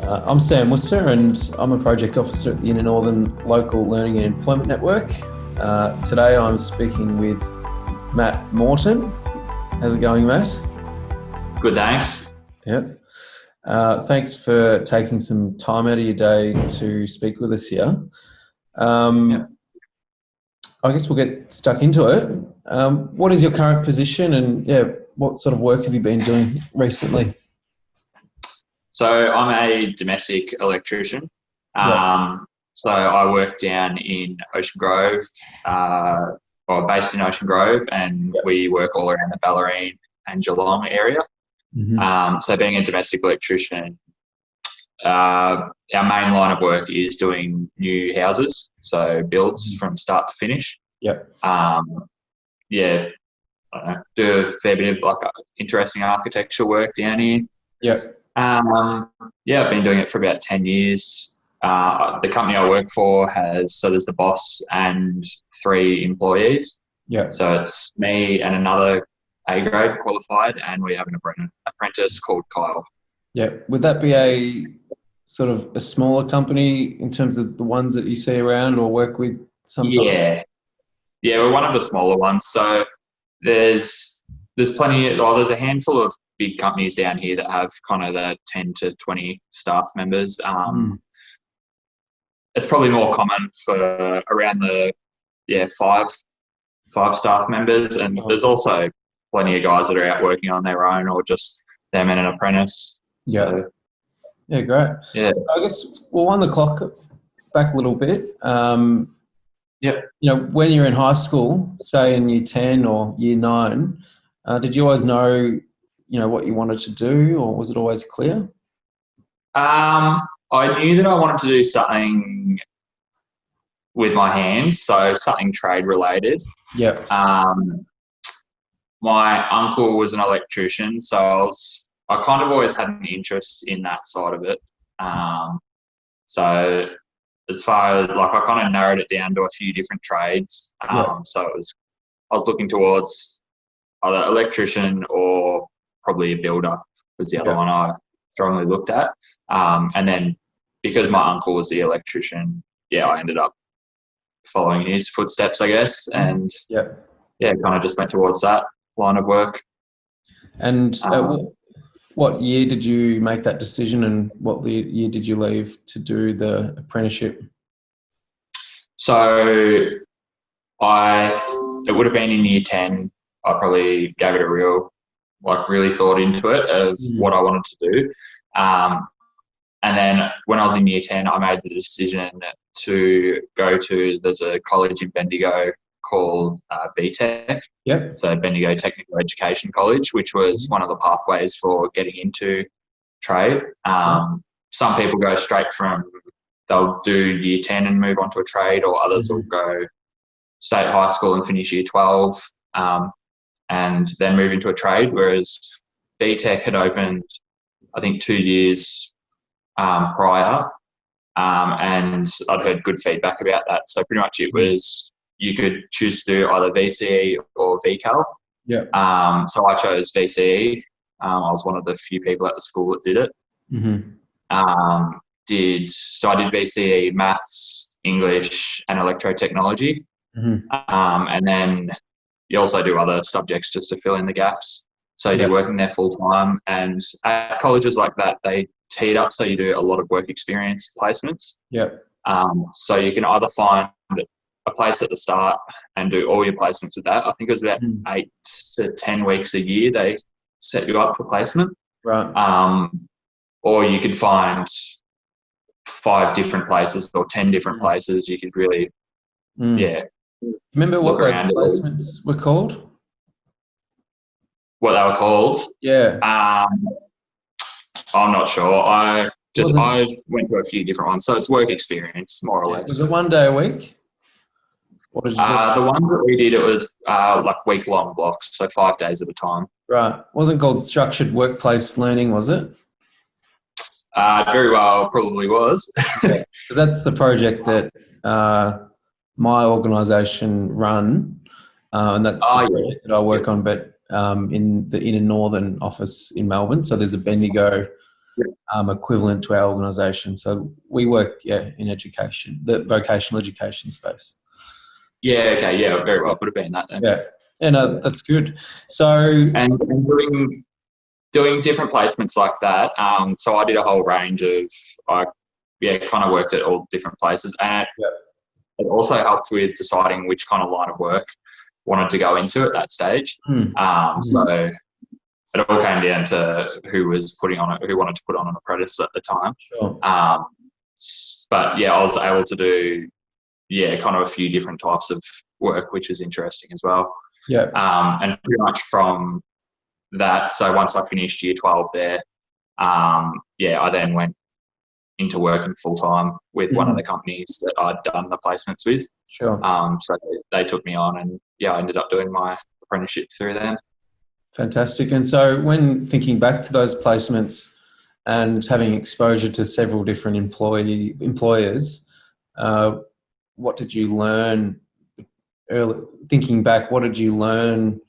I'm Sam Worcester and I'm a project officer at the Inner Northern Local Learning and Employment Network. Today I'm speaking with Matt Morton. How's it going, Matt? Good, thanks. Yep. Thanks for taking some time out of your day to speak with us here. I guess we'll get stuck into it. What is your current position and what sort of work have you been doing recently? So I'm a domestic electrician. So I work down in Ocean Grove, based in Ocean Grove, and we work all around the Ballerine and Geelong area. Mm-hmm. So being a domestic electrician, our main line of work is doing new houses, so builds from start to finish. Yep. I don't know, do a fair bit of interesting architecture work down here. Yep. I've been doing it for about 10 years. The company I work for there's the boss and 3 employees. Yeah. So it's me and another A-grade qualified, and we have an apprentice called Kyle. Yeah. Would that be a sort of a smaller company in terms of the ones that you see around or work with sometimes? Yeah, we're one of the smaller ones. So there's plenty. There's a handful of big companies down here that have kind of the 10 to 20 staff members. It's probably more common for around the five staff members, and there's also plenty of guys that are out working on their own or just them and an apprentice. Yeah. Yeah, great. Yeah. I guess we'll wind the clock back a little bit. When you're in high school, say in year 10 or year 9, did you always know, what you wanted to do, or was it always clear? I knew that I wanted to do something with my hands, so something trade related. Yep. My uncle was an electrician, so I kind of always had an interest in that side of it. So as far as I kind of narrowed it down to a few different trades. So I was looking towards either electrician or probably a builder was the other one I strongly looked at. And then because my uncle was the electrician, I ended up following his footsteps, I guess. And kind of just went towards that line of work. And what year did you make that decision, and what year did you leave to do the apprenticeship? So it would have been in year 10. I probably gave it a really thought into it of what I wanted to do. And then when I was in year 10, I made the decision to go to, there's a college in Bendigo called BTEC. Yep. So Bendigo Technical Education College, which was one of the pathways for getting into trade. Some people go straight from, they'll do year 10 and move on to a trade, or others will go stay at high school and finish year 12 and then move into a trade, whereas BTEC had opened, I think, 2 years prior, and I'd heard good feedback about that. So pretty much it was, you could choose to do either VCE or VCAL. Yeah. So I chose VCE. I was one of the few people at the school that did it. Mm-hmm. I did VCE, maths, English, and electrotechnology. Mm-hmm. And then you also do other subjects just to fill in the gaps. So you're working there full time, and at colleges like that, they tee it up so you do a lot of work experience placements. Yep. So you can either find a place at the start and do all your placements with that. I think it was about 8 to 10 weeks a year they set you up for placement. Right. Or you could find 5 different places or 10 different places. You could really, Remember what those placements were called? What they were called? Yeah. I'm not sure. I went to a few different ones. So it's work experience, more or less. Was it 1 day a week? What did you do? The ones that we did, it was week-long blocks, so 5 days at a time. Right. Wasn't called structured workplace learning, was it? Very well, probably was. Because that's the project that my organisation run, and that's the project that I work on, but in the Inner Northern office in Melbourne. So there's a Bendigo equivalent to our organisation. So we work in education, the vocational education space. Yeah, okay, yeah, very well. Would have been that then. Yeah, and that's good. So and doing different placements like that. So I did a whole range of, kind of worked at all different places, and it also helped with deciding which kind of line of work I wanted to go into at that stage. So it all came down to who wanted to put on an apprentice at the time. Sure. But yeah, I was able to do kind of a few different types of work, which was interesting as well. Yeah. And pretty much from that, so once I finished year 12 there, I then went into working full time with one of the companies that I'd done the placements with. Sure. So they took me on, and I ended up doing my apprenticeship through them. Fantastic. And so when thinking back to those placements and having exposure to several different employers, what did you learn early? Thinking back, what did you learn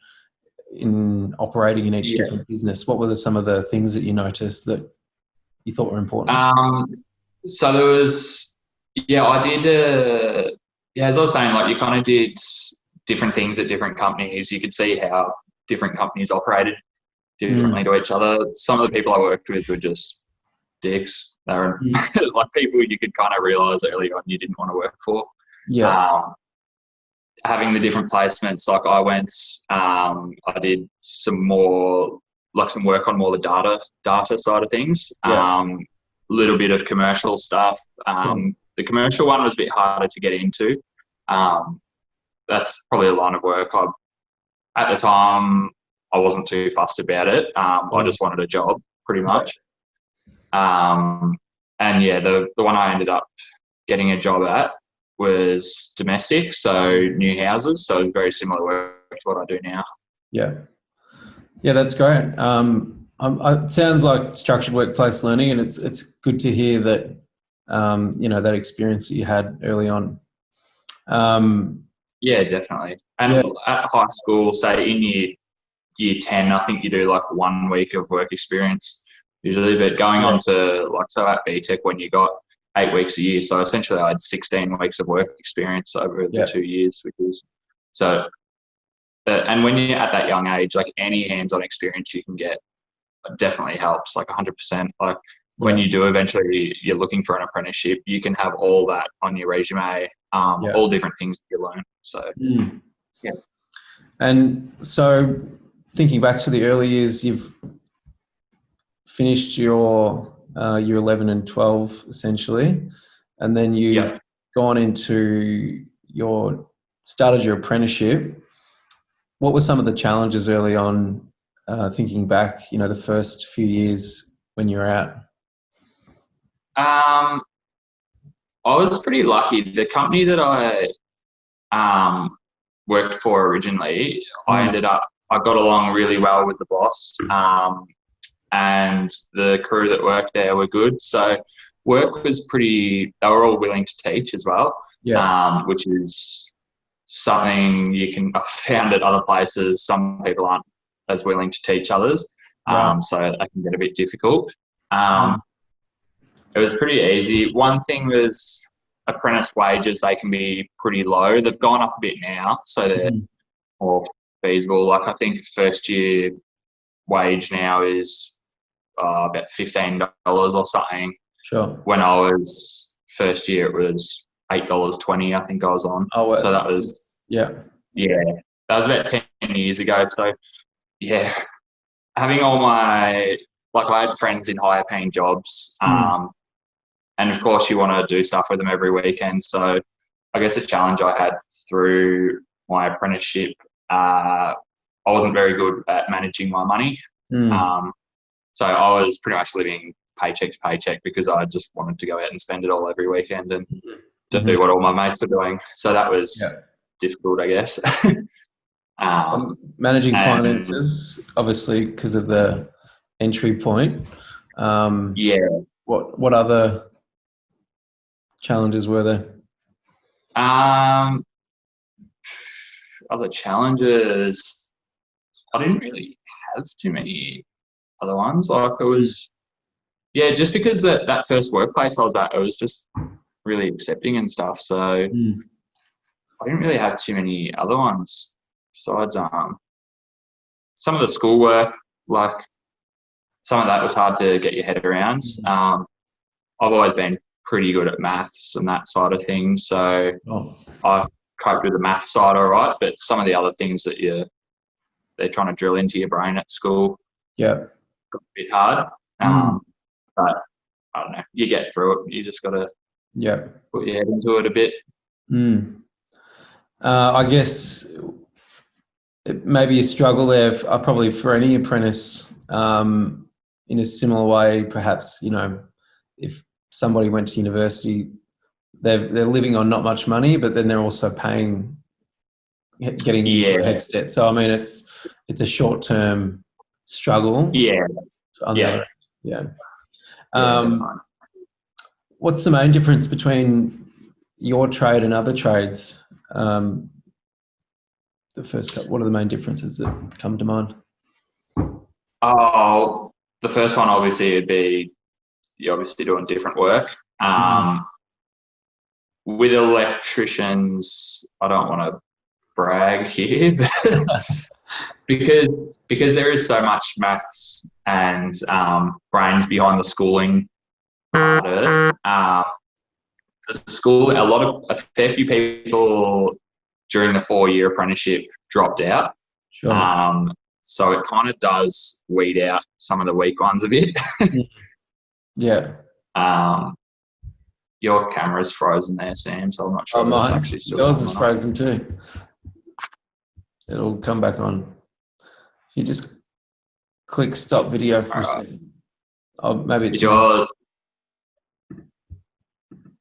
in operating in each different business? What were some of the things that you noticed that you thought were important? So there was, I did, as I was saying, like you kind of did different things at different companies. You could see how different companies operated differently to each other. Some of the people I worked with were just dicks. They were like people you could kind of realise early on you didn't want to work for. Having the different placements, like I went, I did some work on more the data side of things. Little bit of commercial stuff. The commercial one was a bit harder to get into. That's probably a line of work. At the time, I wasn't too fussed about it. I just wanted a job, pretty much. The one I ended up getting a job at was domestic, so new houses. So very similar work to what I do now. Yeah, that's great. It sounds like structured workplace learning, and it's good to hear that that experience that you had early on. Definitely. And at high school, say in year 10, I think you do like 1 week of work experience usually, but going on to at BTEC when you got 8 weeks a year, so essentially I had 16 weeks of work experience over the 2 years, which is so. And when you're at that young age, like any hands-on experience you can get definitely helps, like 100%. Like when you do eventually, you're looking for an apprenticeship, you can have all that on your resume, all different things that you learn. So, And so thinking back to the early years, you've finished your year 11 and 12 essentially, and then you've gone into started your apprenticeship. What were some of the challenges early on, thinking back, the first few years when you were out? I was pretty lucky. The company that I worked for originally, I got along really well with the boss, and the crew that worked there were good. So work was they were all willing to teach as well, which is something I've found at other places. Some people aren't as willing to teach others, so that can get a bit difficult. It was pretty easy. One thing was apprentice wages, they can be pretty low. They've gone up a bit now, so they're more feasible. Like I think first year wage now is about $15 or something. Sure. When I was first year, it was $8.20. I think I was on. Oh, well, so that was that was about 10 years ago. So having all my I had friends in higher paying jobs, and of course you want to do stuff with them every weekend. So I guess a challenge I had through my apprenticeship, I wasn't very good at managing my money. So I was pretty much living paycheck to paycheck because I just wanted to go out and spend it all every weekend and do what all my mates were doing. So that was difficult, I guess. Managing finances, obviously, because of the entry point. What other challenges were there? Other challenges, I didn't really have too many other ones. Like it was yeah, just because that first workplace I was at, it was just really accepting and stuff. So I didn't really have too many other ones besides some of the schoolwork, like some of that was hard to get your head around. I've always been pretty good at maths and that side of things, so I've coped with the math side all right, but some of the other things that they're trying to drill into your brain at school got a bit hard. But I don't know, you get through it. You just got to put your head into it a bit. I guess it may be a struggle there, probably for any apprentice, in a similar way. Perhaps, you know, if somebody went to university, they're living on not much money, but then they're also getting into a HECS debt. So I mean, it's a short-term struggle. What's the main difference between your trade and other trades? What are the main differences that come to mind? Oh, the first one obviously would be you're obviously doing different work. With electricians, I don't want to brag here, but because there is so much maths and brains behind the schooling part of it. The school, a fair few people during the 4-year apprenticeship dropped out. So it kind of does weed out some of the weak ones a bit. Your camera's frozen there, Sam, so I'm not sure if it's actually still yours is frozen too. It'll come back on. If you just click stop video for a second. Oh, maybe it's yours.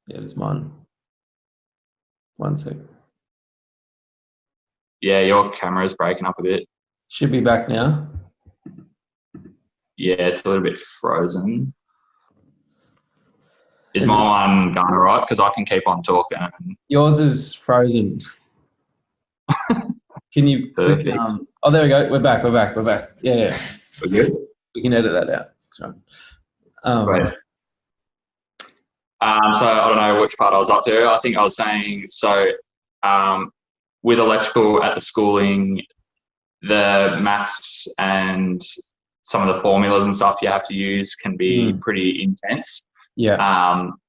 Yeah, it's mine. 1 sec. Yeah, your camera's breaking up a bit. Should be back now. Yeah, it's a little bit frozen. Is my one going all right? Because I can keep on talking. Yours is frozen. Can you click? Oh, there we go. We're back. Yeah. We're good? We can edit that out. That's right. Right. So I don't know which part I was up to. I think I was saying, so with electrical at the schooling, the maths and some of the formulas and stuff you have to use can be pretty intense.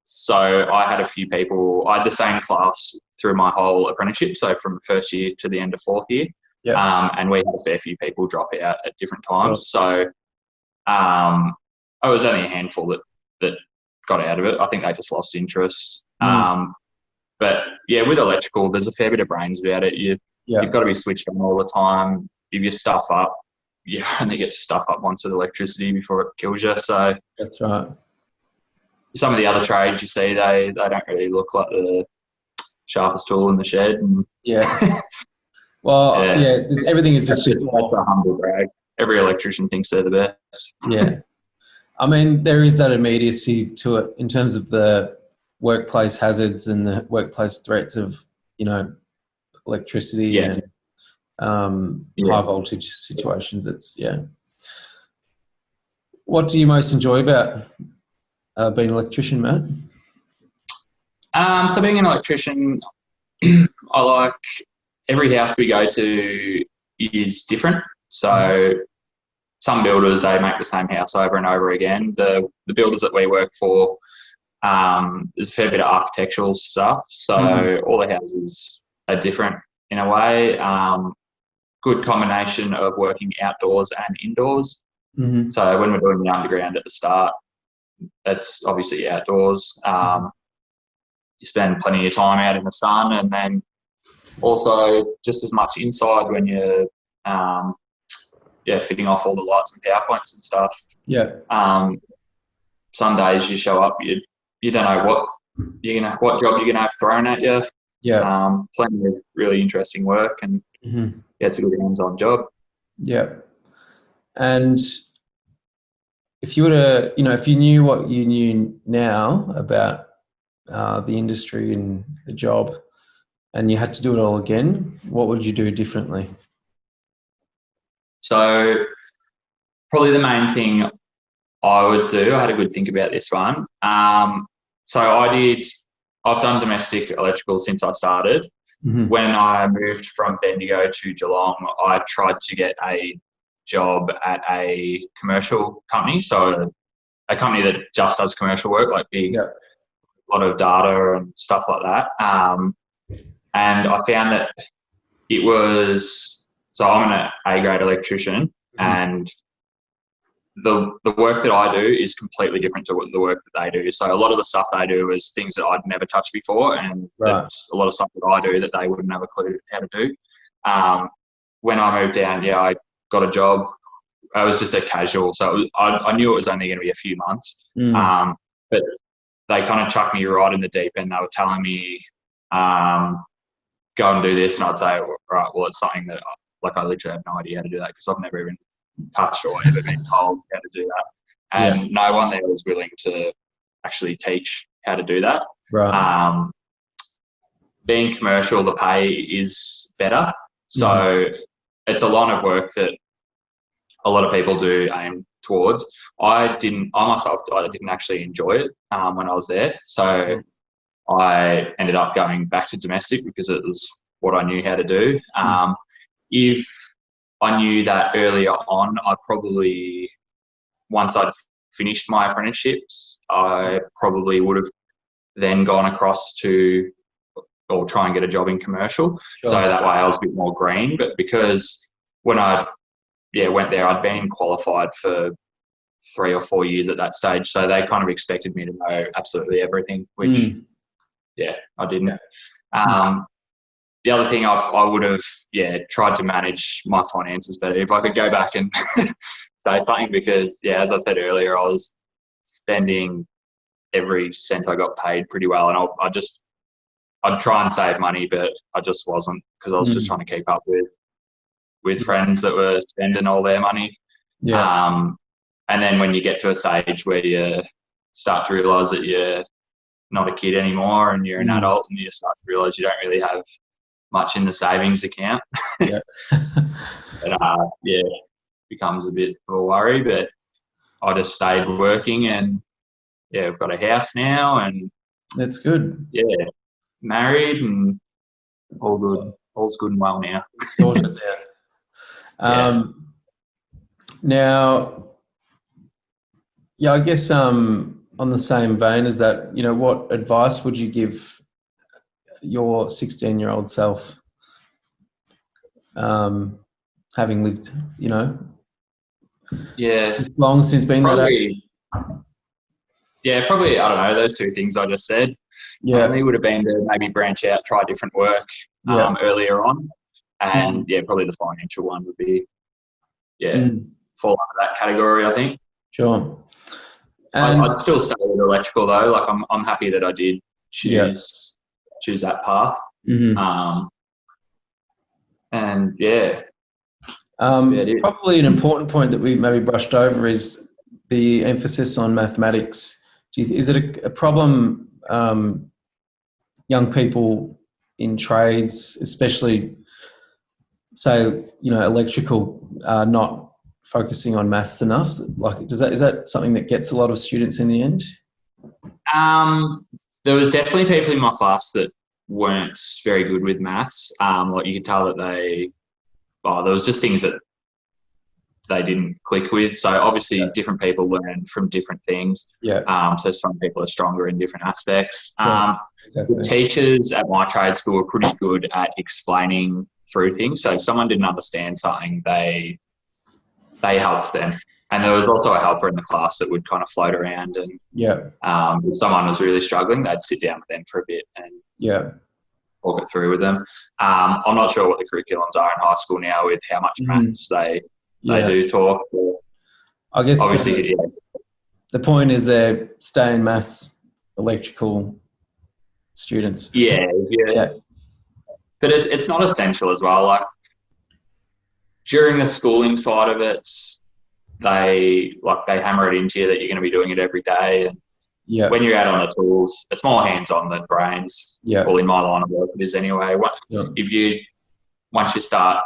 So I had a few people, I had the same class through my whole apprenticeship, so from first year to the end of 4th year. And we had a fair few people drop out at different times. So it was only a handful that got out of it. I think they just lost interest. But yeah, with electrical, there's a fair bit of brains about it. You've got to be switched on all the time. If you stuff up, you only get to stuff up once with electricity before it kills you. So that's right. Some of the other trades you see, they don't really look like the sharpest tool in the shed. And everything is just a humble brag. Every electrician thinks they're the best. I mean, there is that immediacy to it in terms of the workplace hazards and the workplace threats of, you know, electricity and high voltage situations. What do you most enjoy about being an electrician, Matt? So being an electrician, I like every house we go to is different. So some builders, they make the same house over and over again. The builders that we work for, there's a fair bit of architectural stuff. So all the houses are different in a way. Good combination of working outdoors and indoors. So when we're doing the underground at the start, that's obviously outdoors. You spend plenty of time out in the sun, and then also just as much inside when you're fitting off all the lights and power points and stuff. Some days you show up, you don't know what job you're gonna have thrown at you. Plenty of really interesting work, and it's a good hands-on job. And if you were to, if you knew what you knew now about the industry and the job, and you had to do it all again, what would you do differently? So probably the main thing I would do, I had a good think about this one. So I've done domestic electrical since I started. Mm-hmm. When I moved from Bendigo to Geelong, I tried to get a job at a commercial company. So a company that just does commercial work, like big, Yeah. a lot of data and stuff like that. And I found that it was, so I'm an A-grade electrician, and the work that I do is completely different to the work that they do. So a lot of the stuff they do is things that I'd never touched before, and that's a lot of stuff that I do that they wouldn't have a clue how to do. When I moved down, I got a job. I was just a casual, so I knew it was only going to be a few months. But they kind of chucked me right in the deep end. They were telling me, go and do this, and I'd say, right, well, it's something that I literally have no idea how to do that, because I've never even touched or ever been told how to do that. And no one there was willing to actually teach how to do that. Right. Being commercial, the pay is better. So it's a line of work that a lot of people do aim towards. I myself didn't actually enjoy it when I was there. So I ended up going back to domestic because it was what I knew how to do. If I knew that earlier on, I probably, once I'd finished my apprenticeships, I probably would have then gone across to, or try and get a job in commercial. Sure. So that way I was a bit more green. But because when I went there, I'd been qualified for 3 or 4 years at that stage. So they kind of expected me to know absolutely everything, which, I didn't. The other thing I would have, tried to manage my finances better. If I could go back and say something, because, as I said earlier, I was spending every cent I got paid pretty well. And I'd try and save money, but I just wasn't, because I was just trying to keep up with friends that were spending all their money. And then when you get to a stage where you start to realise that you're not a kid anymore and you're an adult, and you start to realise you don't really have much in the savings account. Becomes a bit of a worry. But I just stayed working, and we've got a house now, and that's good. Married, and all good. All's good and well now. Sorted now. Now, I guess on the same vein as that, what advice would you give your 16-year-old self, having lived, long since being that age? Probably, I don't know, those two things I just said. It would have been to maybe branch out, try different work earlier on. And probably the financial one would be, fall under that category, I think. Sure. And I'd still stay with electrical though. Like I'm happy that I did choose that path. Probably an important point that we maybe brushed over is the emphasis on mathematics. Is it a problem, young people in trades, especially, say, electrical, not focusing on maths enough? Like, is that something that gets a lot of students in the end? There was definitely people in my class that weren't very good with maths. Like you could tell that there was just things that they didn't click with. So obviously different people learn from different things. So some people are stronger in different aspects. Exactly. The teachers at my trade school were pretty good at explaining through things. So if someone didn't understand something, they helped them. And there was also a helper in the class that would kind of float around, and if someone was really struggling, they'd sit down with them for a bit and talk it through with them. I'm not sure what the curriculums are in high school now with how much maths they do talk. I guess obviously, the point is they're staying maths, electrical students. But it's not essential as well. Like during the schooling side of it, they hammer it into you that you're going to be doing it every day. And when you're out on the tools, it's more hands-on than brains. Well, in my line of work, it is anyway. Once you start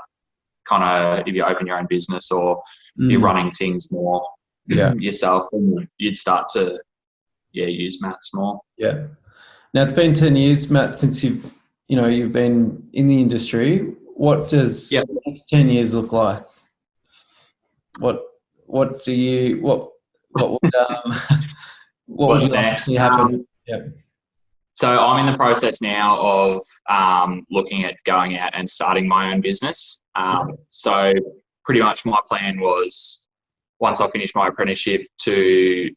if you open your own business or you're running things more yourself, and you'd start to use maths more. Yeah. Now it's been 10 years, Matt, since you've been in the industry. What does the next 10 years look like? What would what would you like to see happen? So I'm in the process now of looking at going out and starting my own business. So pretty much my plan was, once I finish my apprenticeship, to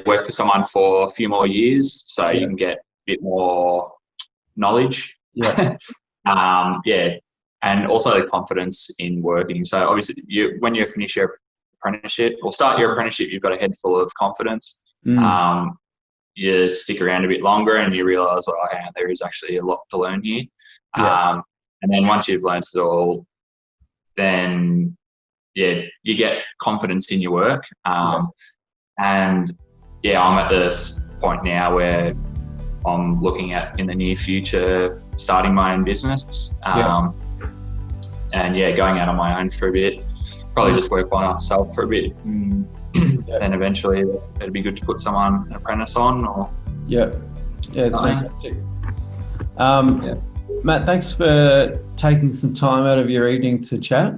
work for someone for a few more years, so you can get a bit more knowledge. And also the confidence in working. So obviously, when you finish your apprenticeship or start your apprenticeship, you've got a head full of confidence. You stick around a bit longer and you realise, there is actually a lot to learn here. And then once you've learned it all, then you get confidence in your work. And I'm at this point now where I'm looking at, in the near future, starting my own business. And going out on my own for a bit. Probably just work by myself for a bit. Then eventually it'd be good to put an apprentice on. Or it's fantastic. Matt, thanks for taking some time out of your evening to chat.